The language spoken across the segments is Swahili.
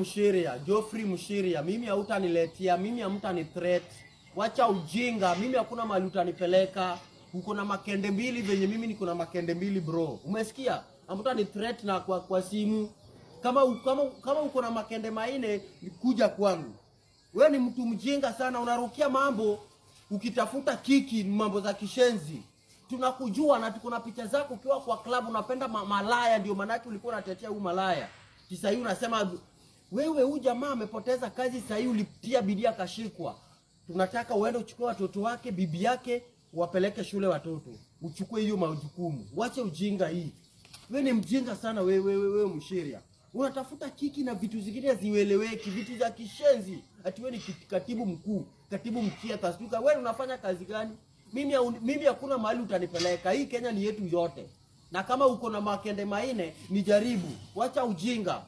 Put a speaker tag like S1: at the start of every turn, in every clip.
S1: Mshiria, Geoffrey Mshiria, mimi hautaniletea, mimi hamtani threat. Wacha ujinga, mimi hakuna mahali utanipeleka. Uko na makende mbili venye mimi niko na makende mbili bro. Umesikia? Hamtani threat na kwa simu. Kama uko na makende maine kuja kwangu. Wewe ni mtu mjinga sana, unarukia mambo ukitafuta kiki, mambo za kishenzi. Tunakujua na tuko na picha zako ukiwa kwa club unapenda malaya, ndio maana ulikuwa unatetea huyu malaya. Kisa hii unasema wewe huyu jamaa amepoteza kazi, sasa hivi ulitia bidii akashikwa. Tunataka uende uchukue watoto wake, bibi yake, wapeleke shule watoto. Uchukue hiyo majukumu. Wache ujinga hii. Wewe ni mjinga sana wewe Mshiria. Unatafuta kiki na vitu zingine zieleweki, vitu za kishenzi. Ati wewe ni katibu mkuu, katibu mkia tasuka. Wewe unafanya kazi gani? Mimi hakuna mahali utanipeleka. Hii Kenya ni yetu yote. Na kama uko na makende maine, nijaribu. Wacha ujinga.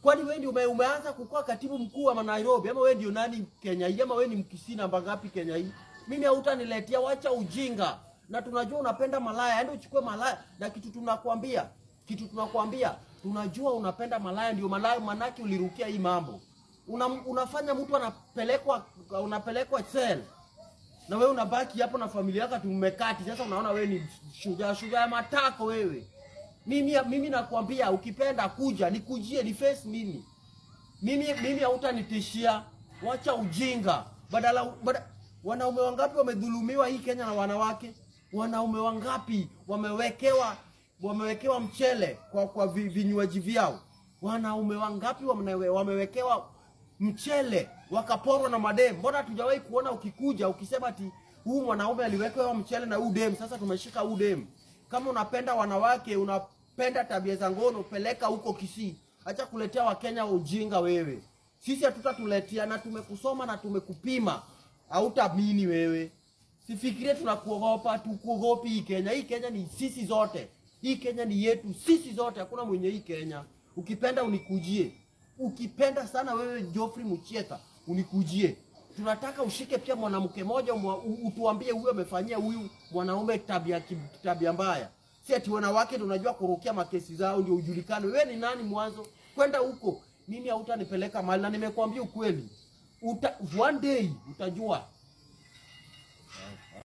S1: Kwani wewe ndio umeanza kukua katibu mkuu wa Nairobi, ama wewe ndio nani Kenya hii, ama wewe ni Mkisii namba ngapi Kenya hii? Mimi hautaniletea, wacha ujinga. Na tunajua unapenda malaya, ende uchukue malaya. Na kitu tunakwambia, tunajua unapenda malaya, ndio malaya manaki ulirukia hii mambo. Unafanya mtu unapelekwa cell. Na wewe unabaki hapo na familia yako tumekati. Sasa unaona wewe ni shujaa matako wewe. Mimi nakwambia ukipenda kuja nikujie ni face mimi. Mimi hautanitishia. Wacha ujinga. Wanaume wangapi wamedhulumiwa hii Kenya na wanawake? Wanaume wangapi wamewekewa mchele kwa vinywaji vyao? Wanaume wangapi wamewekewa mchele wakaporwa na madem? Mbona hatujawahi kuona ukikuja ukisema ati huu mwanaume aliwekewa mchele na huu dem, sasa tumeshika huu dem. Kama unapenda wanawake, unapenda tabia za ngono, peleka huko Kisii. Acha kuletea Wakenya ujinga wewe. Sisi hatutatuletea, na tumekusoma na tumekupima. Hautaamini wewe. Sifikirie tunakuogopa, tukuogopi hii Kenya. Hii Kenya ni sisi zote. Hii Kenya ni yetu sisi zote, hakuna mwenye hii Kenya. Ukipenda unikujie. Ukipenda sana wewe Geoffrey Mshiria, unikujie. Tunataka ushike pia mwanamke mmoja utuambie huyu amefanyia huyu mwanaume tabia mbaya. Si ati wanawake ndio unajua kurukia makesi zao ndio ujulikane. Wewe ni nani mwanzo? Kwenda huko. Mimi hautanipeleka mahali, na nimekuambia ukweli. One day utajua.